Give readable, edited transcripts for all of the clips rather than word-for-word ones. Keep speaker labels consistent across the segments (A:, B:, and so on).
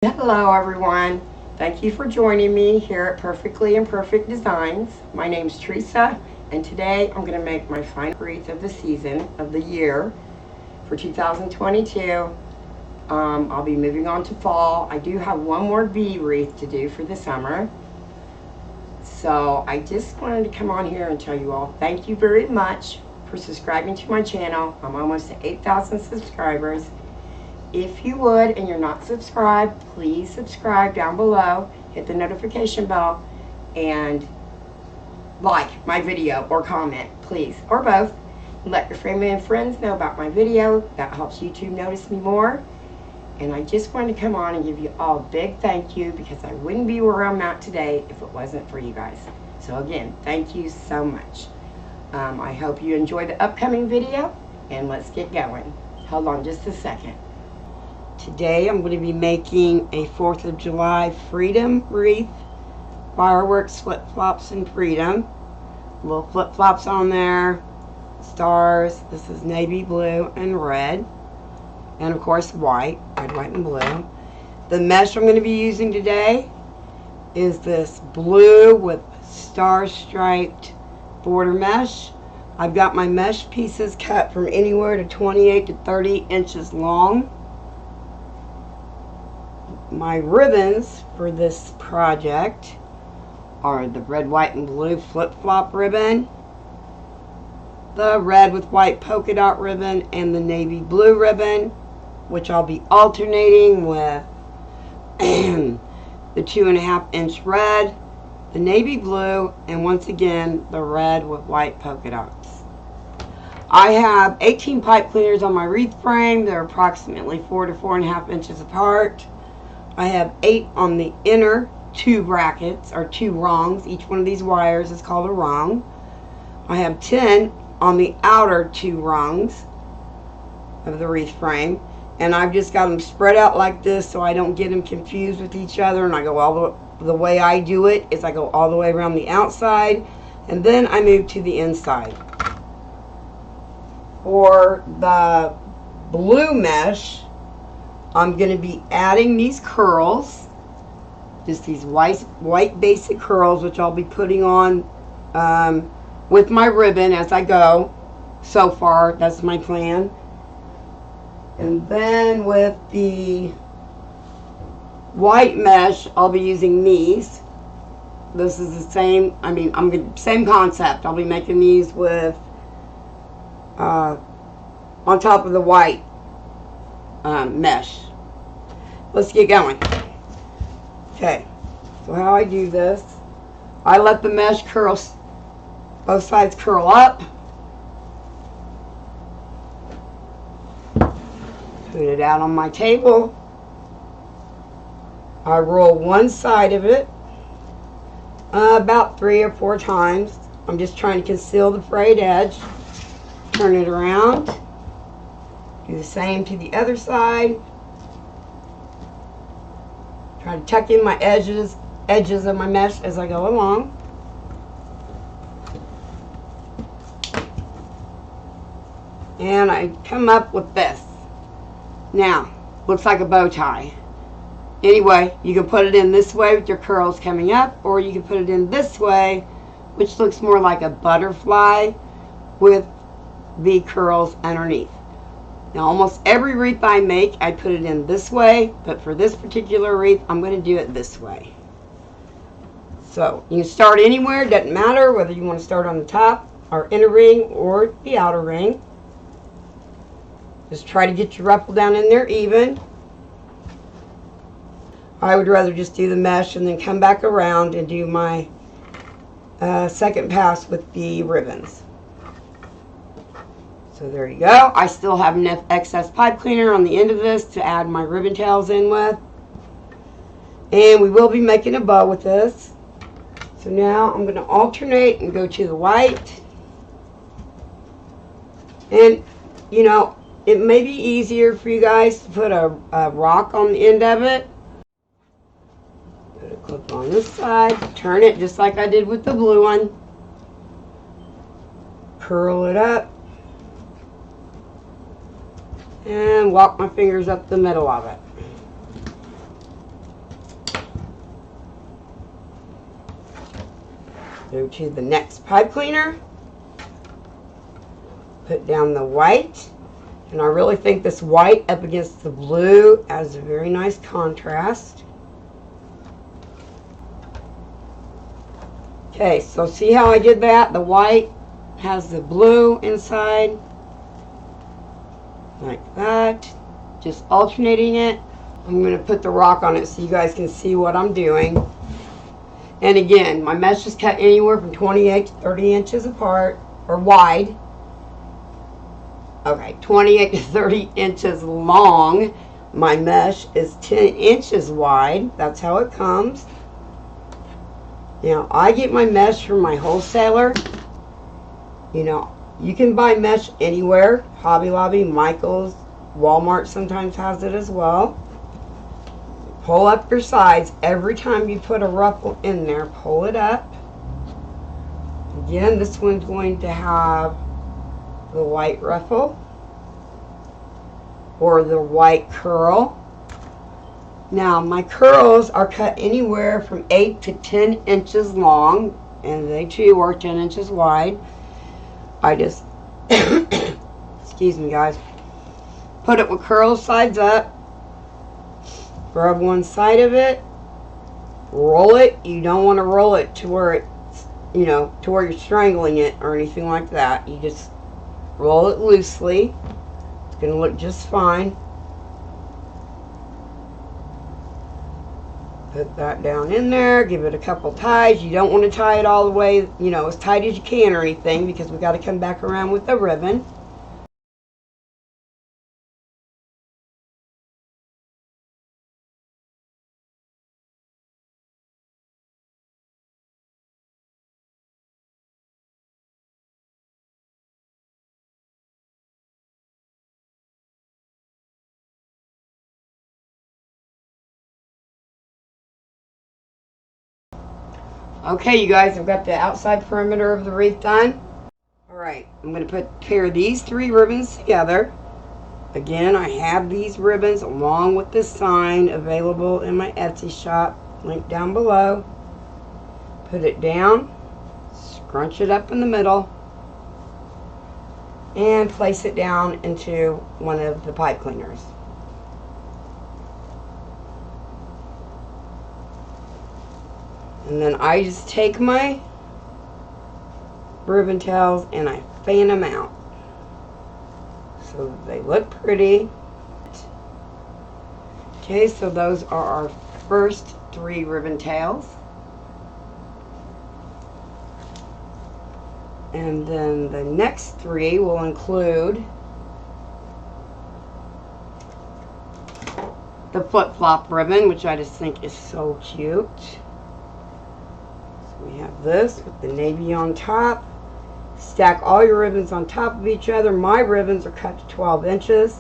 A: Hello everyone. Thank you for joining me here at Perfectly Imperfect Designs. My name's Teresa and today I'm going to make my final wreath of the season, of the year for 2022. I'll be moving on to fall. I do have one more bee wreath to do for the summer. So I just wanted to come on here and tell you all thank you very much for subscribing to my channel. I'm almost at 8,000 subscribers. If you would and you're not subscribed, please subscribe down below, hit the notification bell, and like my video or comment, please, or both. Let your family and friends know about my video. That helps YouTube notice me more. And I just wanted to come on and give you all a big thank you because I wouldn't be where I'm at today if it wasn't for you guys. So again, thank you so much. I hope you enjoy the upcoming video, and let's get going. Hold on just a second. Today I'm going to be making a 4th of July Freedom wreath. Fireworks, flip-flops, and freedom. Little flip-flops on there. Stars. This is navy blue and red. And of course white. Red, white, and blue. The mesh I'm going to be using today is this blue with star-striped border mesh. I've got my mesh pieces cut from anywhere to 28 to 30 inches long. My ribbons for this project are the red, white, and blue flip-flop ribbon, the red with white polka dot ribbon, and the navy blue ribbon, which I'll be alternating with the 2.5-inch red, the navy blue, and once again the red with white polka dots. I have 18 pipe cleaners on my wreath frame. They're approximately 4 to 4.5 inches apart. I have 8 on the inner 2 brackets, or 2 rungs. Each one of these wires is called a rung. I have 10 on the outer 2 rungs of the wreath frame. And I've just got them spread out like this so I don't get them confused with each other. And I go all the way I do it is I go all the way around the outside. And then I move to the inside. For the blue mesh, I'm going to be adding these curls, just these white basic curls, which I'll be putting on with my ribbon as I go. So far, that's my plan. And then with the white mesh, I'll be using these. This is the same, same concept. I'll be making these with, on top of the white mesh. Let's get going. Okay, so how I do this, I let the mesh curl, both sides curl up, put it out on my table. I roll one side of it about 3 or 4 times. I'm just trying to conceal the frayed edge. Turn it around. Do the same to the other side. Try to tuck in my edges of my mesh as I go along. And I come up with this. Now, looks like a bow tie. Anyway, you can put it in this way with your curls coming up, or you can put it in this way, which looks more like a butterfly with the curls underneath. Now, almost every wreath I make, I put it in this way, but for this particular wreath, I'm going to do it this way. So, you can start anywhere, doesn't matter whether you want to start on the top, or inner ring, or the outer ring. Just try to get your ruffle down in there even. I would rather just do the mesh and then come back around and do my second pass with the ribbons. So there you go. I still have enough excess pipe cleaner on the end of this to add my ribbon tails in with. And we will be making a bow with this. So now I'm going to alternate and go to the white. And, you know, it may be easier for you guys to put a rock on the end of it. Put a clip on this side. Turn it just like I did with the blue one. Curl it up. And walk my fingers up the middle of it. Go to the next pipe cleaner. Put down the white. And I really think this white up against the blue adds a very nice contrast. Okay, so see how I did that? The white has the blue inside. Like that. Just alternating it. I'm going to put the rock on it so you guys can see what I'm doing. And again, my mesh is cut anywhere from 28 to 30 inches apart, or wide. Okay, 28 to 30 inches long. My mesh is 10 inches wide. That's how it comes. Now, I get my mesh from my wholesaler. You know, you can buy mesh anywhere. Hobby Lobby, Michael's, Walmart sometimes has it as well. Pull up your sides. Every time you put a ruffle in there, pull it up. Again, this one's going to have the white ruffle or the white curl. Now, my curls are cut anywhere from 8 to 10 inches long, and they too are 10 inches wide. I just, excuse me guys, put it with curl sides up, rub one side of it, roll it. You don't want to roll it to where it's, you know, to where you're strangling it or anything like that. You just roll it loosely. It's going to look just fine. Put that down in there, give it a couple ties. You don't want to tie it all the way, you know, as tight as you can or anything, because we got to come back around with the ribbon. Okay, you guys, I've got the outside perimeter of the wreath done. Alright, I'm going to pair these 3 ribbons together. Again, I have these ribbons along with this sign available in my Etsy shop, linked down below. Put it down, scrunch it up in the middle, and place it down into one of the pipe cleaners. And then I just take my ribbon tails and I fan them out so that they look pretty. Okay, so those are our first 3 ribbon tails. And then the next 3 will include the flip-flop ribbon, which I just think is so cute. We have this with the navy on top. Stack all your ribbons on top of each other. My ribbons are cut to 12 inches.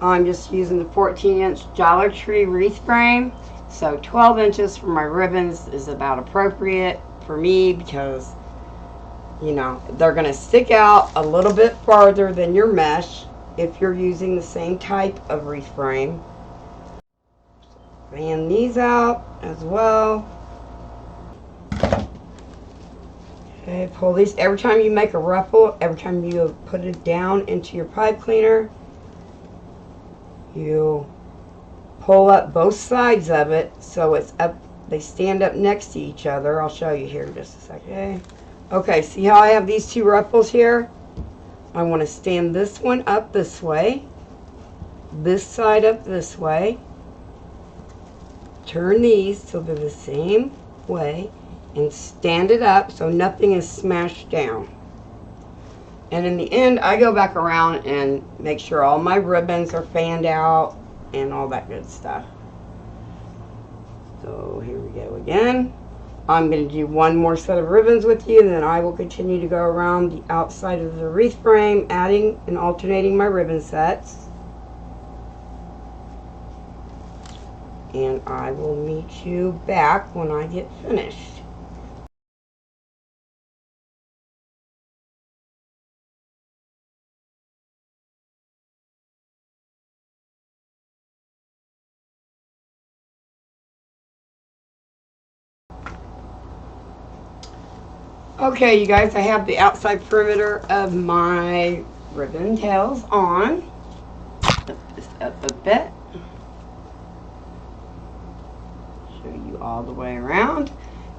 A: I'm just using the 14-inch Dollar Tree wreath frame. So 12 inches for my ribbons is about appropriate for me because, you know, they're going to stick out a little bit farther than your mesh if you're using the same type of wreath frame. Fan these out as well. Okay, pull these. Every time you make a ruffle, every time you put it down into your pipe cleaner, you pull up both sides of it so it's up, they stand up next to each other. I'll show you here in just a second. Okay, see how I have these 2 ruffles here? I want to stand this one up this way, this side up this way. Turn these so they're the same way and stand it up so nothing is smashed down. And in the end, I go back around and make sure all my ribbons are fanned out and all that good stuff. So here we go again. I'm going to do one more set of ribbons with you, and then I will continue to go around the outside of the wreath frame, adding and alternating my ribbon sets. And I will meet you back when I get finished. Okay, you guys, I have the outside perimeter of my ribbon tails on. Lift this up a bit. Show you all the way around.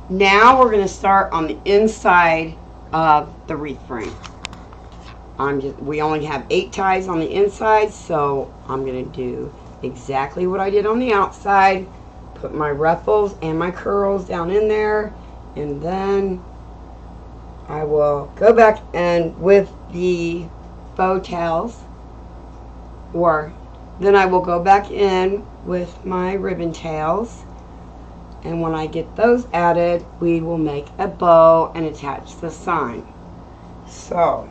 A: Now we're going to start on the inside of the wreath frame. We only have 8 ties on the inside, so I'm going to do exactly what I did on the outside. Put my ruffles and my curls down in there, and then I will go back and with the bow tails, or then I will go back in with my ribbon tails, and when I get those added, we will make a bow and attach the sign. So,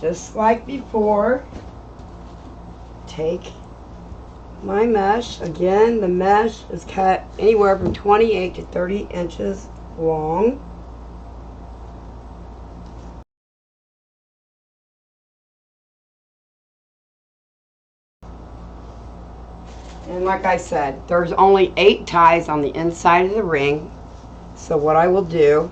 A: just like before, take my mesh. Again, the mesh is cut anywhere from 28 to 30 inches long. And like I said, there's only 8 ties on the inside of the ring. So what I will do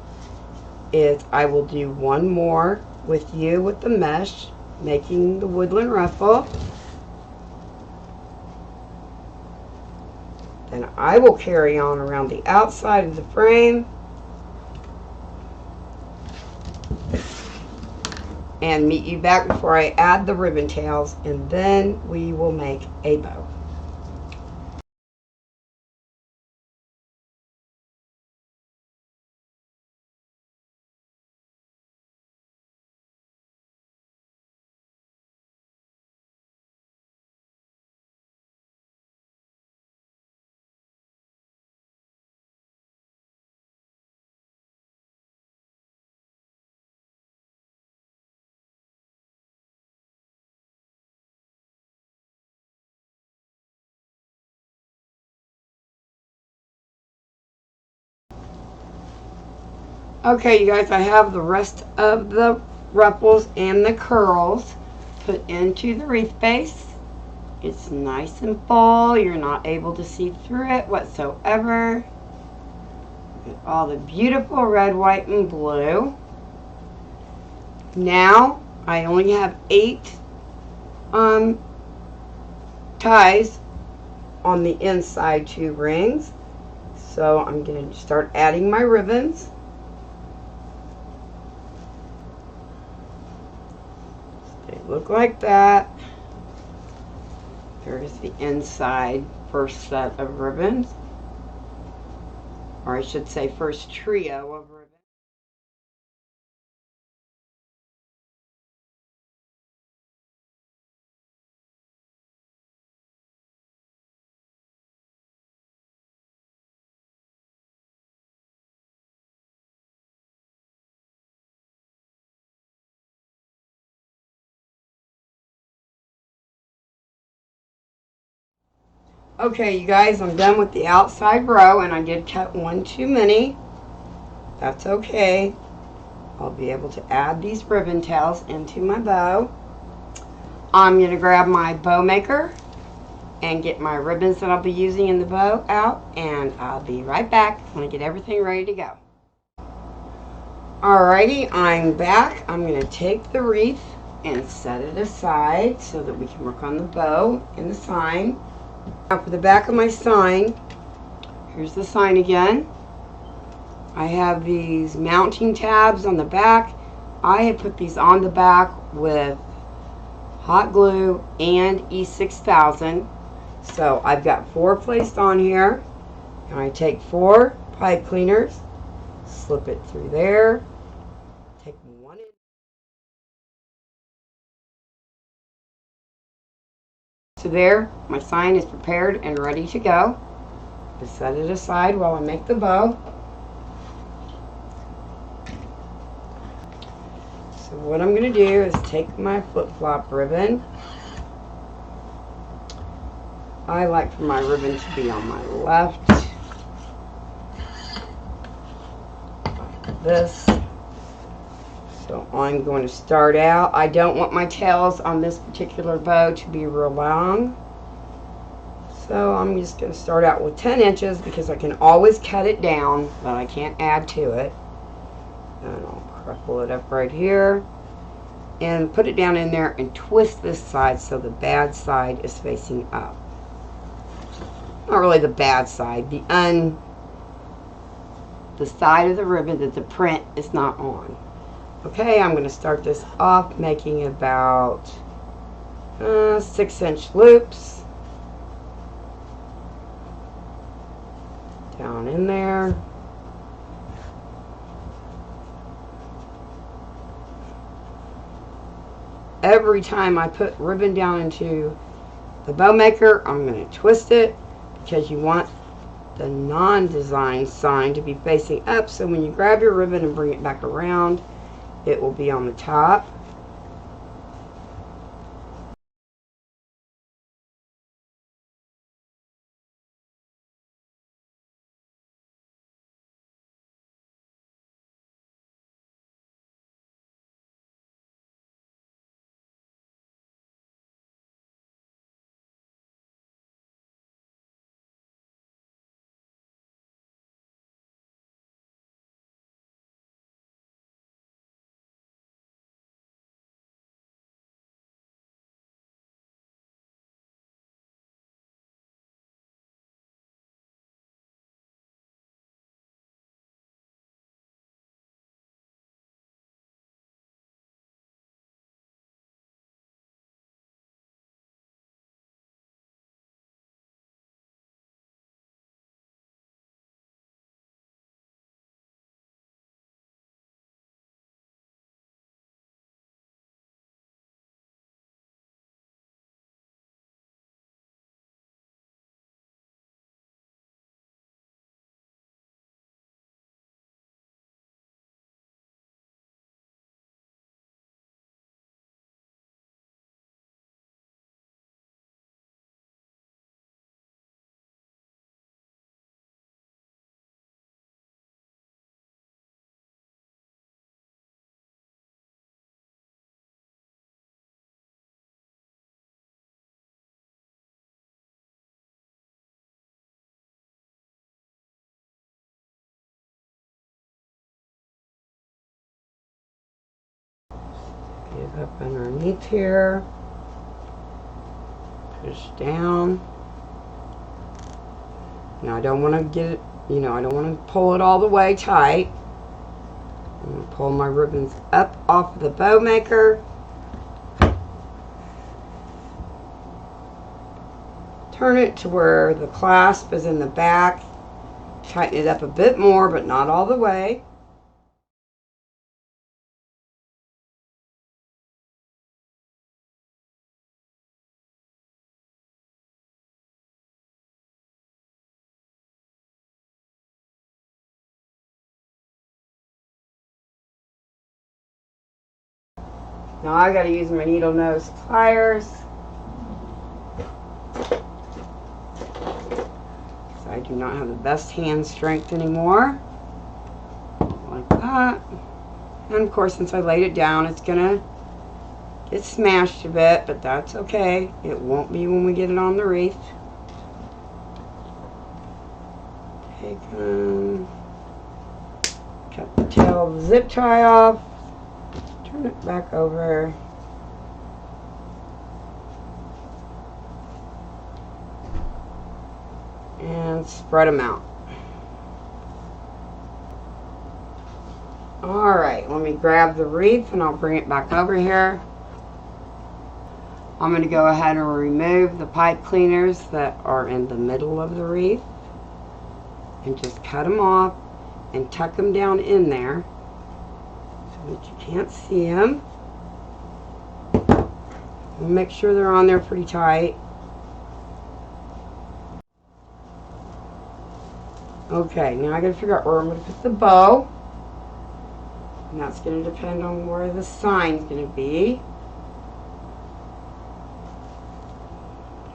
A: is I will do one more with you with the mesh, making the woodland ruffle. Then I will carry on around the outside of the frame and meet you back before I add the ribbon tails, and then we will make a bow. Okay, you guys, I have the rest of the ruffles and the curls put into the wreath base. It's nice and full. You're not able to see through it whatsoever. Look at all the beautiful red, white, and blue. Now, I only have 8 ties on the inside 2 rings. So I'm going to start adding my ribbons. They look like that. There's the inside first set of ribbons, or I should say first trio of ribbons. Okay, you guys, I'm done with the outside row, and I did cut one too many. That's okay. I'll be able to add these ribbon tails into my bow. I'm going to grab my bow maker and get my ribbons that I'll be using in the bow out, and I'll be right back when I get everything ready to go. Alrighty, I'm back. I'm going to take the wreath and set it aside so that we can work on the bow and the sign. Now for the back of my sign, here's the sign again. I have these mounting tabs on the back. I have put these on the back with hot glue and E6000. So I've got 4 placed on here. And I take 4 pipe cleaners, slip it through there, take one in. So there, my sign is prepared and ready to go. Just set it aside while I make the bow. So what I'm going to do is take my flip-flop ribbon. I like for my ribbon to be on my left. Like this. So I'm going to start out. I don't want my tails on this particular bow to be real long. So I'm just going to start out with 10 inches because I can always cut it down, but I can't add to it. And I'll ruffle it up right here, and put it down in there and twist this side so the bad side is facing up. Not really the bad side, the side of the ribbon that the print is not on. Okay, I'm going to start this off making about 6-inch loops down in there. Every time I put ribbon down into the bow maker, I'm going to twist it, because you want the non-design sign to be facing up, so when you grab your ribbon and bring it back around, it will be on the top. Get up underneath here, push down. Now I don't want to get it, I don't want to pull it all the way tight. I'm going to pull my ribbons up off of the bow maker. Turn it to where the clasp is in the back. Tighten it up a bit more, but not all the way. Now I got to use my needle nose pliers. I do not have the best hand strength anymore. Like that. And of course, since I laid it down, it's gonna get smashed a bit, but that's okay. It won't be when we get it on the wreath. Take cut the tail of the zip tie off. Turn it back over. And spread them out. Alright, let me grab the wreath and I'll bring it back over here. I'm going to go ahead and remove the pipe cleaners that are in the middle of the wreath. And just cut them off and tuck them down in there so that you can't see them. Make sure they're on there pretty tight. Okay, now I gotta figure out where I'm gonna put the bow. And that's gonna depend on where the sign's gonna be.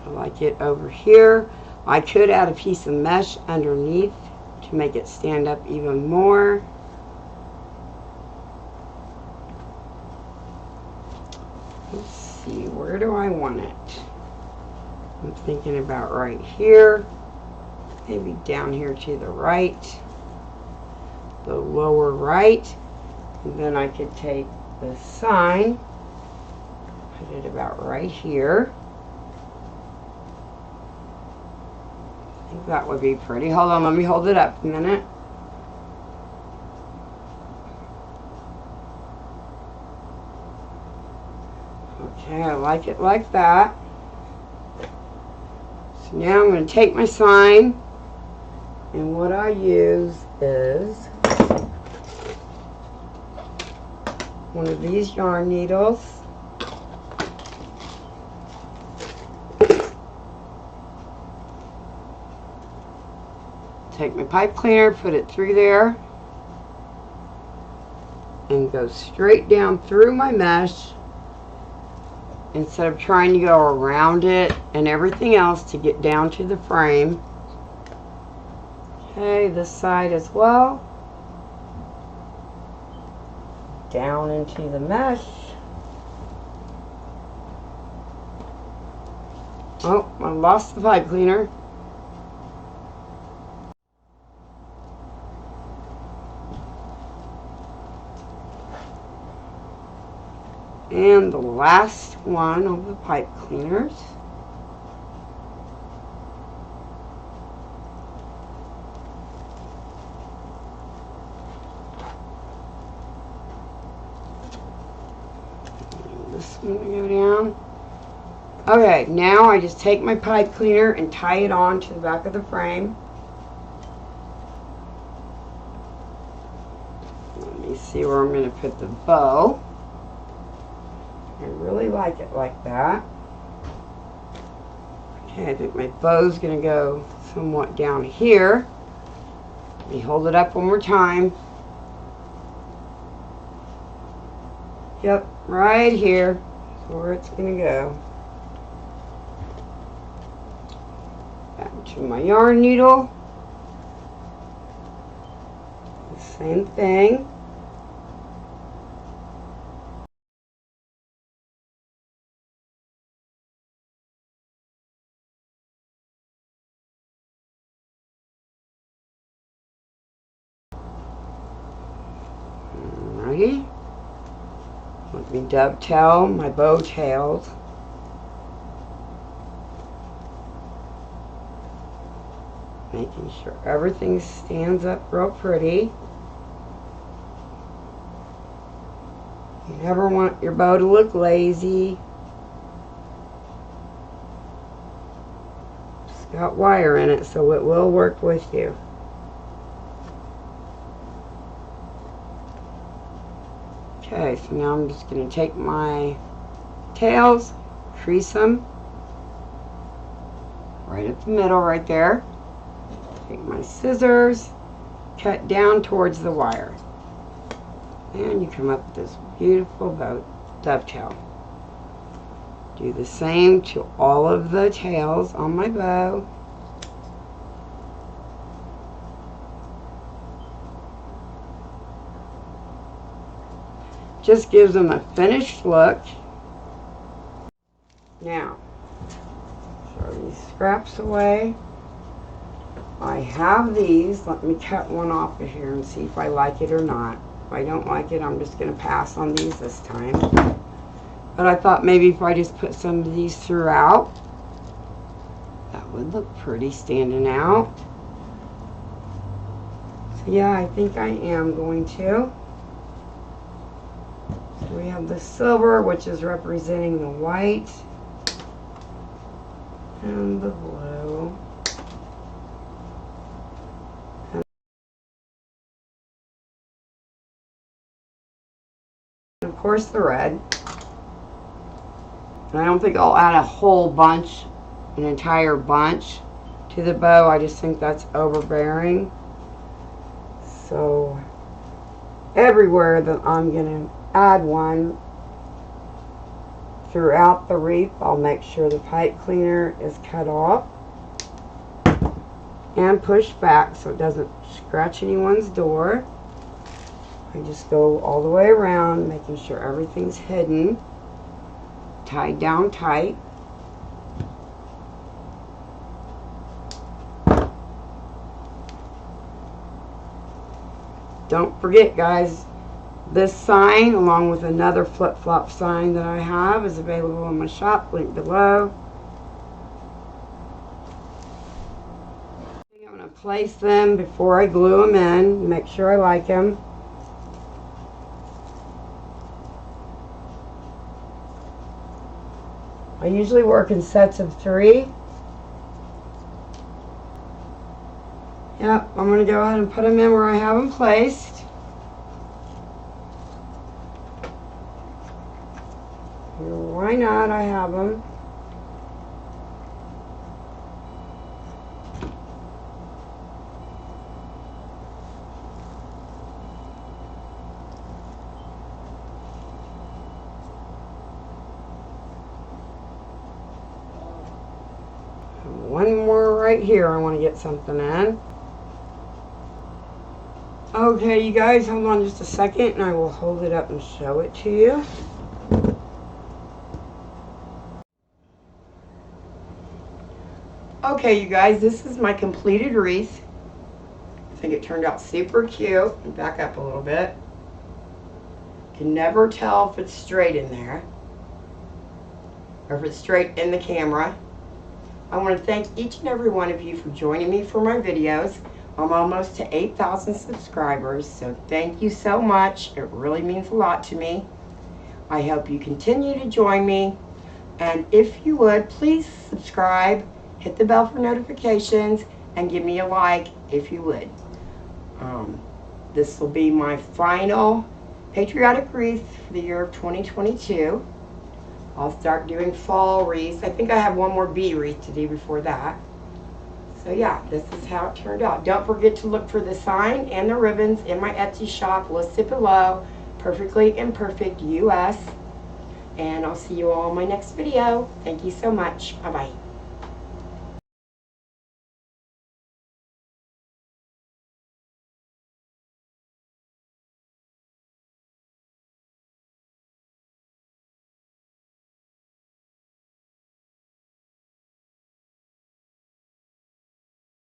A: I like it over here. I could add a piece of mesh underneath to make it stand up even more. Let's see, where do I want it? I'm thinking about right here. Maybe down here to the right, the lower right, And then I could take the sign, put it about right here. I think that would be pretty. Hold on, let me hold it up a minute. Okay, I like it like that. So now I'm going to take my sign, and what I use is one of these yarn needles. Take my pipe cleaner, put it through there, and go straight down through my mesh instead of trying to go around it and everything else to get down to the frame. Okay, this side as well. Down into the mesh. Oh, I lost the pipe cleaner. And the last one of the pipe cleaners. This one to go down. Okay, now I just take my pipe cleaner and tie it on to the back of the frame. Let me see where I'm going to put the bow. I really like it like that. Okay, I think my bow's going to go somewhat down here. Let me hold it up one more time. Yep, right here is where it's going to go. Back to my yarn needle. The same thing. Alrighty. Let me dovetail my bow tails. Making sure everything stands up real pretty. You never want your bow to look lazy. It's got wire in it, so it will work with you. Okay, so now I'm just going to take my tails, crease them right at the middle right there. Take my scissors, cut down towards the wire. And you come up with this beautiful bow dovetail. Do the same to all of the tails on my bow. Just gives them a finished look. Now, throw these scraps away. I have these. Let me cut one off of here and see if I like it or not. If I don't like it, I'm just going to pass on these this time. But I thought maybe if I just put some of these throughout, that would look pretty standing out. So yeah, I think I am going to. So we have the silver, which is representing the white, and the blue. And of course the red. And I don't think I'll add a whole bunch, an entire bunch to the bow. I just think that's overbearing. So everywhere that I'm going to add one throughout the wreath, I'll make sure the pipe cleaner is cut off and pushed back so it doesn't scratch anyone's door. I just go all the way around, making sure everything's hidden, tied down tight. Don't forget, guys, This sign, along with another flip-flop sign that I have, is available in my shop, link below. I'm going to place them before I glue them in, make sure I like them. I usually work in sets of 3. Yep, I'm going to go ahead and put them in where I have them placed. Why not? I have them. One more right here I want to get something in. Okay, you guys, hold on just a second and I will hold it up and show it to you. Okay, you guys, this is my completed wreath. I think it turned out super cute. Back up a little bit. Can never tell if it's straight in there or if it's straight in the camera. I want to thank each and every one of you for joining me for my videos. I'm almost to 8,000 subscribers, so thank you so much. It really means a lot to me. I hope you continue to join me, and if you would, please subscribe, hit the bell for notifications, and give me a like if you would. This will be my final Patriotic Wreath for the year of 2022. I'll start doing fall wreaths. I think I have one more bee wreath to do before that. So yeah, this is how it turned out. Don't forget to look for the sign and the ribbons in my Etsy shop listed below, Perfectly Imperfect US. And I'll see you all in my next video. Thank you so much. Bye-bye.